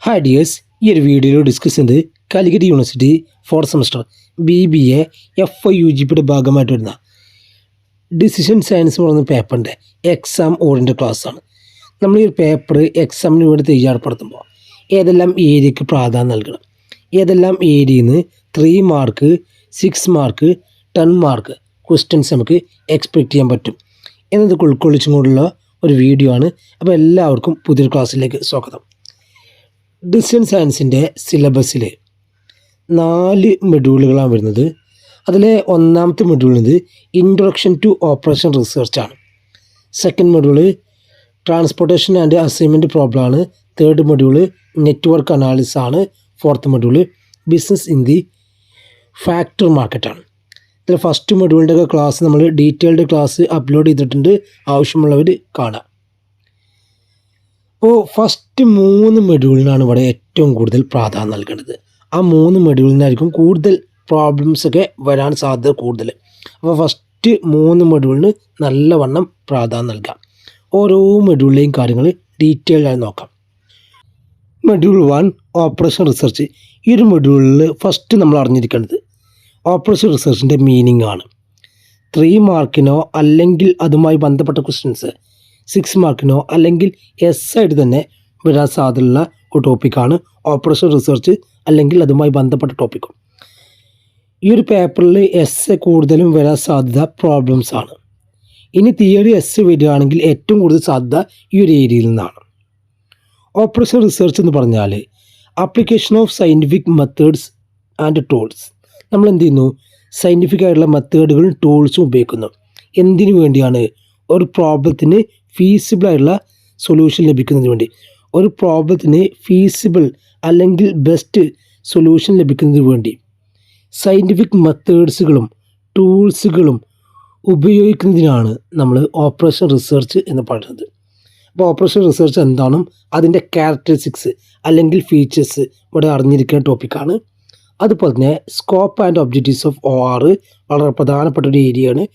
Hi dears, ഈ ഒരു വീഡിയോയിൽ ഡിസ്കസ് ചെയ്യുന്നത് Calicut university fourth semester BBA FIUGPയുടെ ഭാഗമായിട്ട് വരുന്ന ഡിസിഷൻ സയൻസ് പറയുന്ന പേപ്പറിൻ്റെ എക്സാം ഓറിയൻറ്റഡ് ക്ലാസ്സാണ്. നമ്മൾ ഈ ഒരു പേപ്പർ എക്സാമിന് വേണ്ടി തയ്യാറപ്പെടുത്തുമ്പോൾ ഏതെല്ലാം ഏരിയയ്ക്ക് പ്രാധാന്യം നൽകണം, ഏതെല്ലാം ഏരിയയിൽ നിന്ന് 3 മാർക്ക് 6 മാർക്ക് 10 മാർക്ക് ക്വസ്റ്റ്യൻസ് നമുക്ക് എക്സ്പെക്റ്റ് ചെയ്യാൻ പറ്റും എന്നതൊക്കെ ഉൾക്കൊള്ളിച്ചും കൊണ്ടുള്ള ഒരു വീഡിയോ ആണ്. അപ്പോൾ എല്ലാവർക്കും പുതിയൊരു ക്ലാസ്സിലേക്ക് സ്വാഗതം. ഡിസിഷൻ സയൻസിൻ്റെ സിലബസിൽ 4 മൊഡ്യൂളുകളാണ് വരുന്നത്. അതിലെ ഒന്നാമത്തെ മൊഡ്യൂളിൽ ഇൻട്രൊഡക്ഷൻ ടു ഓപ്പറേഷൻ റിസർച്ചാണ്. Second module transportation and assignment പ്രോബ്ലമാണ്. തേർഡ് മൊഡ്യൂള് നെറ്റ്വർക്ക് അനാലിസിസ് ആണ്. Fourth module business in the factor മാർക്കറ്റാണ്. ഇതിൽ ഫസ്റ്റ് മൊഡ്യൂളിൻ്റെ ക്ലാസ് നമ്മൾ ഡീറ്റെയിൽഡ് ക്ലാസ് അപ്ലോഡ് ചെയ്തിട്ടുണ്ട്, ആവശ്യമുള്ളവർ കാണാം. അപ്പോൾ ഫസ്റ്റ് 3 മൊഡ്യൂളിനാണ് ഇവിടെ ഏറ്റവും കൂടുതൽ പ്രാധാന്യം നൽകേണ്ടത്. ആ 3 മൊഡ്യൂളിനായിരിക്കും കൂടുതൽ പ്രോബ്ലംസൊക്കെ വരാൻ സാധ്യത കൂടുതൽ. അപ്പോൾ ഫസ്റ്റ് 3 മൊഡ്യൂളിന് നല്ലവണ്ണം പ്രാധാന്യം നൽകാം. ഓരോ മൊഡ്യൂളിലെയും കാര്യങ്ങൾ ഡീറ്റെയിൽഡായി നോക്കാം. Module 1 operation research. ഈ ഒരു മൊഡ്യൂളിൽ ഫസ്റ്റ് നമ്മൾ അറിഞ്ഞിരിക്കേണ്ടത് ഓപ്പറേഷൻ റിസർച്ചിൻ്റെ മീനിങ് ആണ്. 3 മാർക്കിനോ അല്ലെങ്കിൽ അതുമായി ബന്ധപ്പെട്ട ക്വസ്റ്റ്യൻസ് 6 മാർക്കിനോ അല്ലെങ്കിൽ ആയിട്ട് തന്നെ വരാൻ സാധ്യതയുള്ള ഒരു ടോപ്പിക്കാണ് ഓപ്പറേഷൻ റിസർച്ച് അല്ലെങ്കിൽ അതുമായി ബന്ധപ്പെട്ട ടോപ്പിക്കും. ഈ ഒരു പേപ്പറിൽ കൂടുതലും വരാൻ സാധ്യത പ്രോബ്ലംസ് ആണ്. ഇനി തിയറി വരികയാണെങ്കിൽ ഏറ്റവും കൂടുതൽ സാധ്യത ഈ ഒരു ഏരിയയിൽ നിന്നാണ്. ഓപ്പറേഷൻ റിസർച്ച് എന്ന് പറഞ്ഞാൽ application of scientific methods and tools. നമ്മൾ എന്ത് ചെയ്യുന്നു? സയൻറ്റിഫിക് ആയിട്ടുള്ള മെത്തേഡുകളും ടൂൾസും ഉപയോഗിക്കുന്നു. എന്തിനു വേണ്ടിയാണ്? ഒരു പ്രോബ്ലത്തിന് ഫീസിബിളായിട്ടുള്ള സൊല്യൂഷൻ ലഭിക്കുന്നതിന് വേണ്ടി, ഒരു പ്രോബ്ലത്തിന് ഫീസിബിൾ അല്ലെങ്കിൽ ബെസ്റ്റ് സൊല്യൂഷൻ ലഭിക്കുന്നതിന് വേണ്ടി സയൻറ്റിഫിക് മെത്തേഡ്സുകളും ടൂൾസുകളും ഉപയോഗിക്കുന്നതിനാണ് നമ്മൾ ഓപ്പറേഷൻ റിസർച്ച് എന്ന് പറയുന്നത്. അപ്പോൾ ഓപ്പറേഷൻ റിസർച്ച് എന്താണും അതിൻ്റെ ക്യാരക്ടറിസ്റ്റിക്സ് അല്ലെങ്കിൽ ഫീച്ചേഴ്സ് ഇവിടെ അറിഞ്ഞിരിക്കുന്ന ടോപ്പിക്കാണ്. അതുപോലെ തന്നെ scope and objectives of OR വളരെ പ്രധാനപ്പെട്ട ഒരു ഏരിയയാണ്.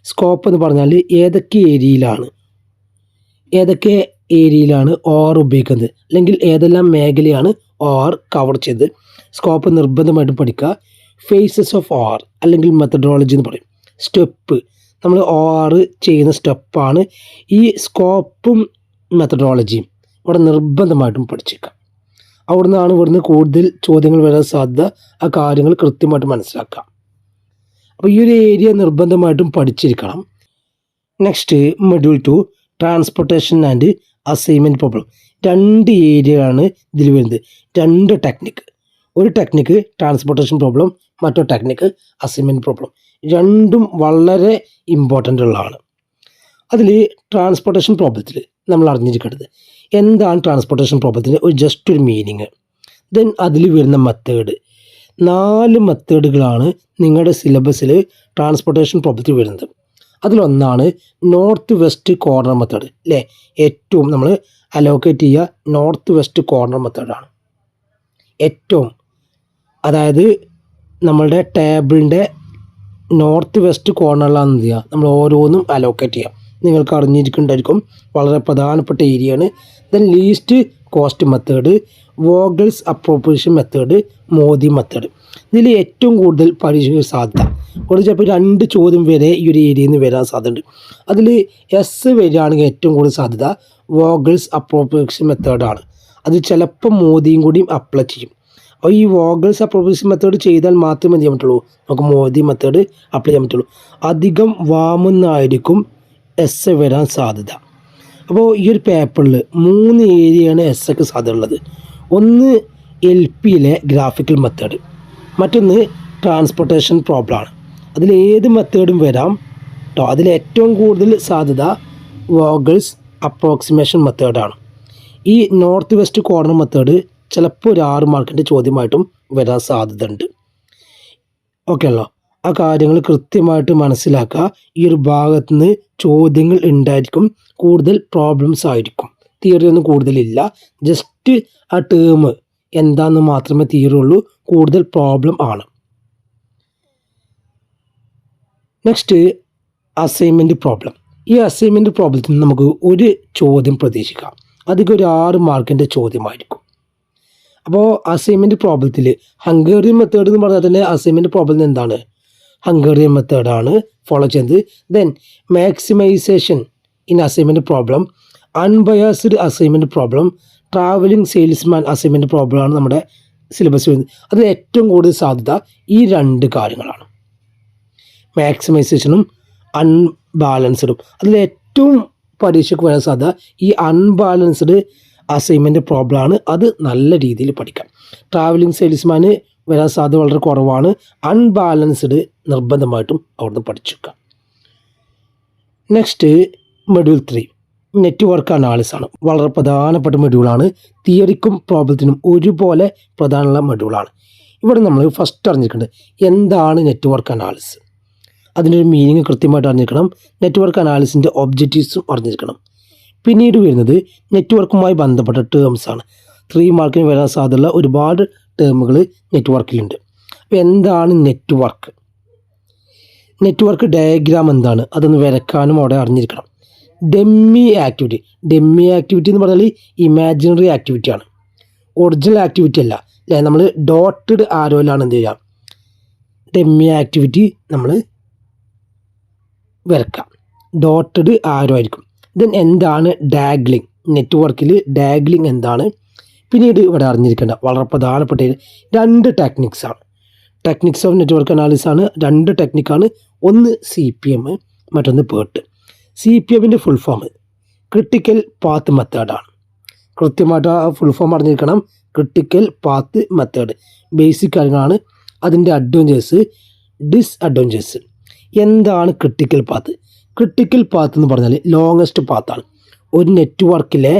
സ്കോപ്പ് എന്ന് പറഞ്ഞാൽ ഏതൊക്കെ ഏരിയയിലാണ് OR ഉപയോഗിക്കുന്നത് അല്ലെങ്കിൽ ഏതെല്ലാം മേഖലയാണ് OR കവർ ചെയ്ത്. സ്കോപ്പ് നിർബന്ധമായിട്ടും പഠിക്കുക. ഫേസസ് ഓഫ് OR അല്ലെങ്കിൽ മെത്തഡോളജി എന്ന് പറയും. സ്റ്റെപ്പ്, നമ്മൾ OR ചെയ്യുന്ന സ്റ്റെപ്പാണ്. ഈ സ്കോപ്പും മെത്തഡോളജിയും ഇവിടെ നിർബന്ധമായിട്ടും പഠിച്ചേക്കാം. ഇവിടുന്ന് കൂടുതൽ ചോദ്യങ്ങൾ വരാൻ സാധ്യത. ആ കാര്യങ്ങൾ കൃത്യമായിട്ട് മനസ്സിലാക്കാം. അപ്പോൾ ഈ ഒരു ഏരിയ നിർബന്ധമായിട്ടും പഠിച്ചിരിക്കണം. Next module 2 transportation and assignment problem. 2 ഏരിയയാണ് ഇതിൽ വരുന്നത്. 2 ടെക്നിക്ക്. ഒരു ടെക്നിക്ക് ട്രാൻസ്പോർട്ടേഷൻ പ്രോബ്ലം, മറ്റൊരു ടെക്നിക്ക് അസൈൻമെൻറ്റ് പ്രോബ്ലം. രണ്ടും വളരെ ഇമ്പോർട്ടൻ്റ് ഉള്ളതാണ്. അതിൽ ട്രാൻസ്പോർട്ടേഷൻ പ്രോബ്ലത്തിൽ നമ്മൾ അറിഞ്ഞിരിക്കേണ്ടത് എന്താണ് ട്രാൻസ്പോർട്ടേഷൻ പ്രോബ്ലത്തിന് ജസ്റ്റ് ഒരു മീനിങ്. ദെൻ അതിൽ വരുന്ന മെത്തേഡ്. 4 മെത്തേഡുകളാണ് നിങ്ങളുടെ സിലബസിൽ ട്രാൻസ്പോർട്ടേഷൻ പ്രോബ്ലത്തിൽ വരുന്നത്. അതിലൊന്നാണ് നോർത്ത് വെസ്റ്റ് കോർണർ മെത്തേഡ് അല്ലേ. ഏറ്റവും നമ്മൾ അലോക്കേറ്റ് ചെയ്യുക നോർത്ത് വെസ്റ്റ് കോർണർ മെത്തേഡാണ്. അതായത് നമ്മളുടെ ടേബിളിൻ്റെ നോർത്ത് വെസ്റ്റ് കോർണറിലാണ് എന്ത് ചെയ്യുക, നമ്മൾ ഓരോന്നും അലോക്കേറ്റ് ചെയ്യുക. നിങ്ങൾക്ക് അറിഞ്ഞിരിക്കേണ്ടായിരിക്കും, വളരെ പ്രധാനപ്പെട്ട ഏരിയയാണ്. Then least cost method, Vogel's appropriation method, Modi method. ഇതിൽ ഏറ്റവും കൂടുതൽ പരീക്ഷയ്ക്ക് സാധ്യത ഒരു ചിലപ്പോൾ 2 ചോദ്യം വരെ ഈ ഒരു ഏരിയയിൽ നിന്ന് വരാൻ സാധ്യതയുണ്ട്. അതിൽ വരികയാണെങ്കിൽ ഏറ്റവും കൂടുതൽ സാധ്യത വോഗൽസ് അപ്രോപ്രിയേഷൻ മെത്തേഡാണ്. അത് ചിലപ്പോൾ മോദിയും കൂടിയും അപ്ലൈ ചെയ്യും. അപ്പോൾ ഈ വോഗൽസ് അപ്രോപ്രിയേഷൻ മെത്തേഡ് ചെയ്താൽ മാത്രമേ ചെയ്യാൻ പറ്റുള്ളൂ നമുക്ക് മോദി മെത്തേഡ് അപ്ലൈ ചെയ്യാൻ പറ്റുള്ളൂ. അധികം വാമുന്നായിരിക്കും വരാൻ സാധ്യത. അപ്പോൾ ഈ ഒരു പേപ്പറിൽ 3 ഏരിയയാണ് ഒക്കെ സാധ്യത ഉള്ളത്. ഒന്ന് LPയിലെ ഗ്രാഫിക്കൽ മെത്തേഡ്, മറ്റൊന്ന് ട്രാൻസ്പോർട്ടേഷൻ പ്രോബ്ലമാണ്. അതിലേത് മെത്തേഡും വരാം കേട്ടോ. അതിൽ ഏറ്റവും കൂടുതൽ സാധ്യത വോഗൽസ് അപ്രോക്സിമേഷൻ മെത്തേഡാണ്. ഈ നോർത്ത് വെസ്റ്റ് കോർണർ മെത്തേഡ് ചിലപ്പോൾ ഒരു 6 മാർക്കിൻ്റെ ചോദ്യമായിട്ടും വരാൻ സാധ്യത ഉണ്ട്. ഓക്കെ അല്ലോ. ആ കാര്യങ്ങൾ കൃത്യമായിട്ട് മനസ്സിലാക്കുക. ഈ ഒരു ഭാഗത്ത് നിന്ന് ചോദ്യങ്ങൾ ഉണ്ടായിരിക്കും, കൂടുതൽ പ്രോബ്ലംസ് ആയിരിക്കും. തിയറി ഒന്നും കൂടുതലില്ല, ജസ്റ്റ് ആ ടേം എന്താണെന്ന് മാത്രമേ തിയറി ഉള്ളൂ, കൂടുതൽ പ്രോബ്ലം ആണ്. Next assignment problem. ഈ അസൈൻമെൻറ്റ് പ്രോബ്ലത്തിൽ നമുക്ക് ഒരു ചോദ്യം പ്രതീക്ഷിക്കാം. അധികം ഒരു 6 മാർക്കിൻ്റെ ചോദ്യമായിരിക്കും. അപ്പോൾ അസൈൻമെൻറ്റ് പ്രോബ്ലത്തിൽ ഹംഗേറിയൻ മെത്തേഡ് എന്ന് പറഞ്ഞാൽ തന്നെ അസൈൻമെൻറ്റ് പ്രോബ്ലം എന്താണ്? ഹംഗേറിയൻ മെത്തേഡാണ് ഫോളോ ചെയ്യുന്നത്. Then maximization in assignment problem, unbiased assignment problem, travelling salesman assignment പ്രോബ്ലമാണ് നമ്മുടെ സിലബസ് വരുന്നത്. അതിൽ ഏറ്റവും കൂടുതൽ സാധ്യത ഈ 2 കാര്യങ്ങളാണ്, മാക്സിമൈസേഷനും അൺബാലൻസ്ഡും. അതിൽ ഏറ്റവും പരീക്ഷയ്ക്ക് വരാൻ സാധ്യത ഈ അൺബാലൻസ്ഡ് അസൈൻമെൻറ്റ് പ്രോബ്ലമാണ്. അത് നല്ല രീതിയിൽ പഠിക്കാം. ട്രാവലിംഗ് സെയിൽസ്മാന് വരാൻ സാധ്യത വളരെ കുറവാണ്. അൺബാലൻസ്ഡ് നിർബന്ധമായിട്ടും അവിടുന്ന് പഠിച്ചു വെക്കാം. നെക്സ്റ്റ് മൊഡ്യൂൾ 3 നെറ്റ്വർക്ക് അനാലിസിസ് ആണ്. വളരെ പ്രധാനപ്പെട്ട മൊഡ്യൂളാണ്. തിയറിക്കും പ്രോബ്ലത്തിനും ഒരുപോലെ പ്രധാനമുള്ള മൊഡ്യൂളാണ്. ഇവിടെ നമ്മൾ ഫസ്റ്റ് അറിഞ്ഞിരിക്കേണ്ടത് എന്താണ് നെറ്റ്വർക്ക് അനാലിസിസ്, അതിൻ്റെ ഒരു മീനിങ് കൃത്യമായിട്ട് അറിഞ്ഞിരിക്കണം. നെറ്റ്വർക്ക് അനാലിസിൻ്റെ ഒബ്ജക്റ്റീവ്സും അറിഞ്ഞിരിക്കണം. പിന്നീട് വരുന്നത് നെറ്റ്വർക്കുമായി ബന്ധപ്പെട്ട ടേംസാണ്. 3 മാർക്കിന് വരാൻ സാധ്യതയുള്ള ഒരുപാട് ടേമുകൾ നെറ്റ്വർക്കിലുണ്ട്. അപ്പോൾ എന്താണ് നെറ്റ്വർക്ക്? നെറ്റ്വർക്ക് ഡയഗ്രാം എന്താണ് അതൊന്ന് വരയ്ക്കാനും അവിടെ അറിഞ്ഞിരിക്കണം. ഡെമ്മി ആക്ടിവിറ്റി എന്ന് പറഞ്ഞാൽ ഇമാജിനറി ആക്ടിവിറ്റിയാണ്, ഒറിജിനൽ ആക്ടിവിറ്റി അല്ല അല്ലേ. നമ്മൾ ഡോട്ടഡ് ആരോയിലാണ് എന്ത് ചെയ്യുക, ഡെമ്മി ആക്ടിവിറ്റി നമ്മൾ വരക്കാം. ഡോട്ടഡ് ആരോ ആയിരിക്കും. ദെൻ എന്താണ് ഡാഗ്ലിംഗ്, നെറ്റ്വർക്കിൽ ഡാഗ്ലിംഗ് എന്താണ്? പിന്നീട് ഇവിടെ അറിഞ്ഞിരിക്കേണ്ട വളരെ പ്രധാനപ്പെട്ട 2 ടെക്നിക്സാണ്. ടെക്നിക്സ് ഓഫ് നെറ്റ്വർക്ക് അനാലിസിസ് ആണ്. 2 ടെക്നിക്കാണ്. ഒന്ന് CPM, മറ്റൊന്ന് PERT. CPMൻ്റെ ഫുൾ ഫോം ക്രിട്ടിക്കൽ പാത്ത് മെത്തേഡാണ്. കൃത്യമായിട്ട് ആ ഫുൾ ഫോം അറിഞ്ഞിരിക്കണം. ക്രിട്ടിക്കൽ പാത്ത് മെത്തേഡ് ബേസിക് കാര്യങ്ങളാണ്. അതിൻ്റെ അഡ്വാൻറ്റേജസ്, ഡിസ്അഡ്വാൻറ്റേജസ്. എന്താണ് ക്രിട്ടിക്കൽ പാത്ത്? ക്രിട്ടിക്കൽ പാത്ത് എന്ന് പറഞ്ഞാൽ ലോങ്ങസ്റ്റ് പാത്താണ്. ഒരു നെറ്റ്വർക്കിലെ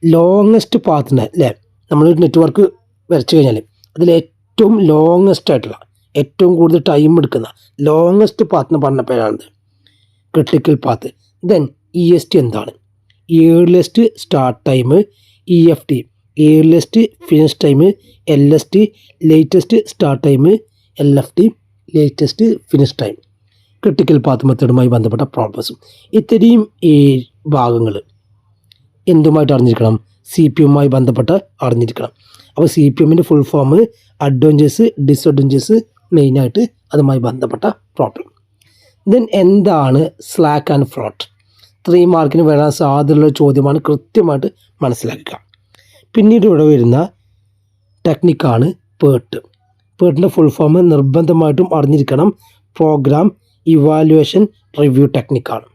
ലോങ്ങസ്റ്റ് പാത്തിന് അല്ലേ, നമ്മളൊരു നെറ്റ്വർക്ക് വരച്ചു കഴിഞ്ഞാൽ അതിൽ ഏറ്റവും ലോങ്ങസ്റ്റ് ആയിട്ടുള്ള, ഏറ്റവും കൂടുതൽ ടൈം എടുക്കുന്ന ലോങ്ങസ്റ്റ് പാത്തിന് പറഞ്ഞ പേരാണിത്, ക്രിട്ടിക്കൽ പാത്ത്. ദെൻ EST എന്താണ്? Earliest start time, EFT earliest finish time, LST latest start time, LFT latest finish time. Critical path മെത്തേഡുമായി ബന്ധപ്പെട്ട പ്രോബ്ലംസും. ഇത്രയും 7 ഭാഗങ്ങൾ എന്തുമായിട്ട് അറിഞ്ഞിരിക്കണം? CPMമായി ബന്ധപ്പെട്ട് അറിഞ്ഞിരിക്കണം. അപ്പോൾ CPMൻ്റെ ഫുൾ ഫോം, അഡ്വാൻറ്റേജസ്, ഡിസ്അഡ്വാൻറ്റേജസ്, മെയിനായിട്ട് അതുമായി ബന്ധപ്പെട്ട പ്രോബ്ലം. ദെൻ എന്താണ് സ്ലാക്ക് ആൻഡ് ഫ്ലോട്ട്? 3 മാർക്കിന് വരാൻ സാധ്യതയുള്ള ചോദ്യമാണ്, കൃത്യമായിട്ട് മനസ്സിലാക്കുക. പിന്നീട് ഇവിടെ വരുന്ന ടെക്നിക്കാണ് PERT. PERTൻ്റെ ഫുൾ ഫോം നിർബന്ധമായിട്ടും അറിഞ്ഞിരിക്കണം. പ്രോഗ്രാം ഇവാലുവേഷൻ റിവ്യൂ ടെക്നിക്കാണ്.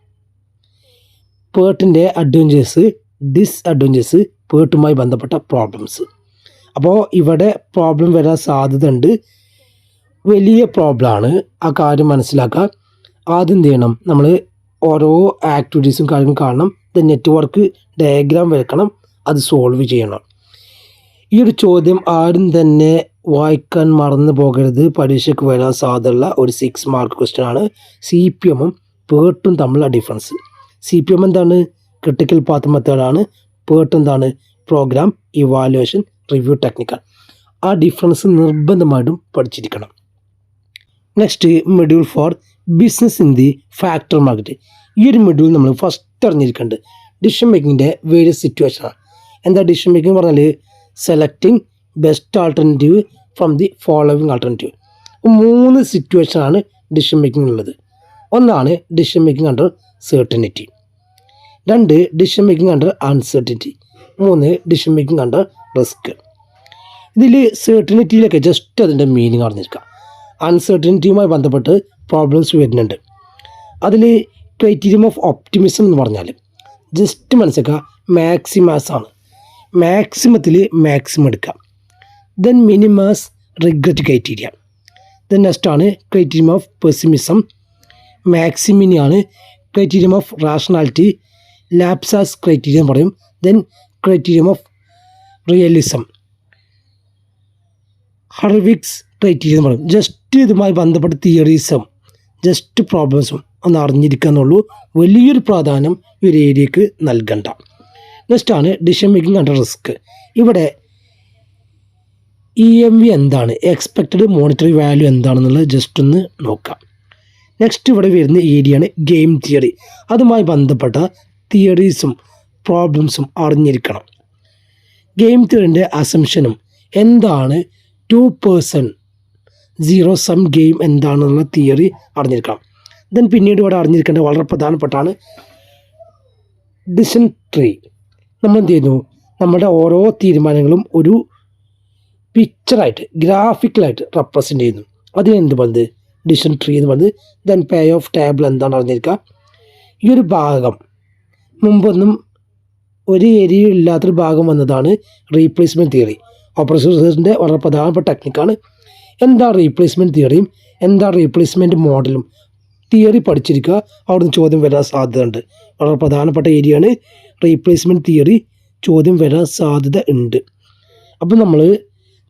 PERTൻ്റെ അഡ്വാൻറ്റേജസ്, ഡിസ്അഡ്വാൻറ്റേജസ്, PERTുമായി ബന്ധപ്പെട്ട പ്രോബ്ലംസ്. അപ്പോൾ ഇവിടെ പ്രോബ്ലം വരാൻ സാധ്യത ഉണ്ട്. വലിയ പ്രോബ്ലമാണ്, ആ കാര്യം മനസ്സിലാക്കുക. ആദ്യം എന്ത് ചെയ്യണം, നമ്മൾ ഓരോ ആക്ടിവിറ്റീസും കാര്യങ്ങളും കാണണം. നെറ്റ്വർക്ക് ഡയഗ്രാം വരക്കണം, അത് സോൾവ് ചെയ്യണം. ഈ ഒരു ചോദ്യം ആരും തന്നെ വായിക്കാൻ മറന്നു പോകരുത്. പരീക്ഷയ്ക്ക് വരാൻ സാധ്യതയുള്ള ഒരു 6 മാർക്ക് ക്വസ്റ്റ്യൻ ആണ്. CPMഉം PERTും തമ്മിലുള്ള ഡിഫറൻസ്. CPM എന്താണ്? ക്രിട്ടിക്കൽ പാത്ത് മെത്തേഡാണ്. PERT എന്താണ്? പ്രോഗ്രാം ഇവാലുവേഷൻ റിവ്യൂ ടെക്നിക്കാണ്. ആ ഡിഫറൻസ് നിർബന്ധമായിട്ടും പഠിച്ചിരിക്കണം. Next module 4 business in the factor market. ഈ ഒരു മൊഡ്യൂൾ നമ്മൾ ഫസ്റ്റ് അറിഞ്ഞിരിക്കേണ്ടത് ഡിസിഷൻ മേക്കിങ്ങിൻ്റെ വേരിയസ് സിറ്റുവേഷനാണ്. എന്താ ഡിസിഷൻ മേക്കിംഗ് പറഞ്ഞാൽ? Selecting best alternative from the following alternative. 3 സിറ്റുവേഷനാണ് ഡിസിഷൻ മേക്കിംഗ് ഉള്ളത്. ഒന്നാണ് decision making under certainty, 2 decision making under uncertainty, 3 decision making under risk. ഇതിൽ സെർട്ടനിറ്റിയിലൊക്കെ ജസ്റ്റ് അതിൻ്റെ മീനിങ് അറിഞ്ഞിരിക്കുക. അൺസെർട്ടനിറ്റിയുമായി ബന്ധപ്പെട്ട് പ്രോബ്ലംസ് വരുന്നുണ്ട്. അതിൽ ക്രൈറ്റീരിയം ഓഫ് ഒപ്റ്റിമിസം എന്ന് പറഞ്ഞാൽ ജസ്റ്റ് മനസ്സിലാക്കുക, മാക്സിമാസ് ആണ്. മാക്സിമത്തിൽ മാക്സിമം എടുക്കാം. Then മിനിമാസ് regret criteria. Then next ആണ് criterion of pessimism. മാക്സിമിനെയാണ് criterion of rationality, ലാപ്സാസ് criterion പറയും. Then criterion of realism, ഹർവിക്സ് criteria എന്ന് പറയും. ജസ്റ്റ് ഇതുമായി ബന്ധപ്പെട്ട തിയറീസും ജസ്റ്റ് പ്രോബ്ലംസും ഒന്ന് അറിഞ്ഞിരിക്കുക എന്നുള്ളൂ. വലിയൊരു പ്രാധാന്യം ഈ ഒരു ഏരിയക്ക് നൽകണ്ട. നെക്സ്റ്റ് ആണ് ഡിസിഷൻ മേക്കിംഗ് അണ്ടർ റിസ്ക്. ഇവിടെ EMV എന്താണ്, എക്സ്പെക്റ്റഡ് മോണിറ്ററി വാല്യൂ എന്താണെന്നുള്ളത് ജസ്റ്റ് ഒന്ന് നോക്കാം. നെക്സ്റ്റ് ഇവിടെ വരുന്ന ഏരിയയാണ് ഗെയിം തിയറി. അതുമായി ബന്ധപ്പെട്ട തിയറീസും പ്രോബ്ലംസും അറിഞ്ഞിരിക്കണം. ഗെയിം തിയറിൻ്റെ അസംഷനും എന്താണ് 2% സീറോ സം ഗെയിം എന്താണെന്നുള്ള തിയറി അറിഞ്ഞിരിക്കണം. ദെൻ പിന്നീട് ഇവിടെ അറിഞ്ഞിരിക്കേണ്ട വളരെ പ്രധാനപ്പെട്ടാണ് ഡിസിഷൻ ട്രീ. നമ്മൾ എന്ത് ചെയ്യുന്നു, നമ്മുടെ ഓരോ തീരുമാനങ്ങളും ഒരു പിക്ചറായിട്ട് ഗ്രാഫിക്കലായിട്ട് റെപ്രസെൻ്റ് ചെയ്യുന്നു. അതിനെന്ത് പറയുന്നത്, ഡിസിഷൻ ട്രീ എന്ന് പറയുന്നത്. ദെൻ പേ ഓഫ് ടേബിൾ എന്താണ് അറിഞ്ഞിരിക്കുക. ഈ ഒരു ഭാഗം മുമ്പൊന്നും ഒരു ഏരിയ ഇല്ലാത്തൊരു ഭാഗം വന്നതാണ് റീപ്ലേസ്മെൻറ്റ് തിയറി. ഓപ്പറേഷൻ്റെ വളരെ പ്രധാനപ്പെട്ട ടെക്നിക്കാണ്. എന്താ റീപ്ലേസ്മെൻറ്റ് തിയറിയും എന്താ റീപ്ലേസ്മെൻറ്റ് മോഡലും തിയറി പഠിച്ചിരിക്കുക. അവിടുന്ന് ചോദ്യം വരാൻ സാധ്യതയുണ്ട്. വളരെ പ്രധാനപ്പെട്ട ഏരിയയാണ് റീപ്ലേസ്മെൻറ്റ് തിയറി, ചോദ്യം വരാൻ സാധ്യത ഉണ്ട്. അപ്പോൾ നമ്മൾ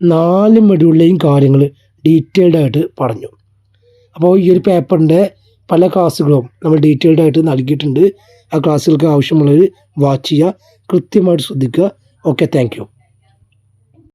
4 മൊഡ്യൂളിലെയും കാര്യങ്ങൾ ഡീറ്റെയിൽഡായിട്ട് പറഞ്ഞു. അപ്പോൾ ഈ ഒരു പേപ്പറിൻ്റെ പല ക്ലാസ്സുകളും നമ്മൾ ഡീറ്റെയിൽഡായിട്ട് നൽകിയിട്ടുണ്ട്. ആ ക്ലാസ്സുകൾക്ക് ആവശ്യമുള്ളവർ വാച്ച് ചെയ്യുക, കൃത്യമായിട്ട് ശ്രദ്ധിക്കുക. Okay, thank you.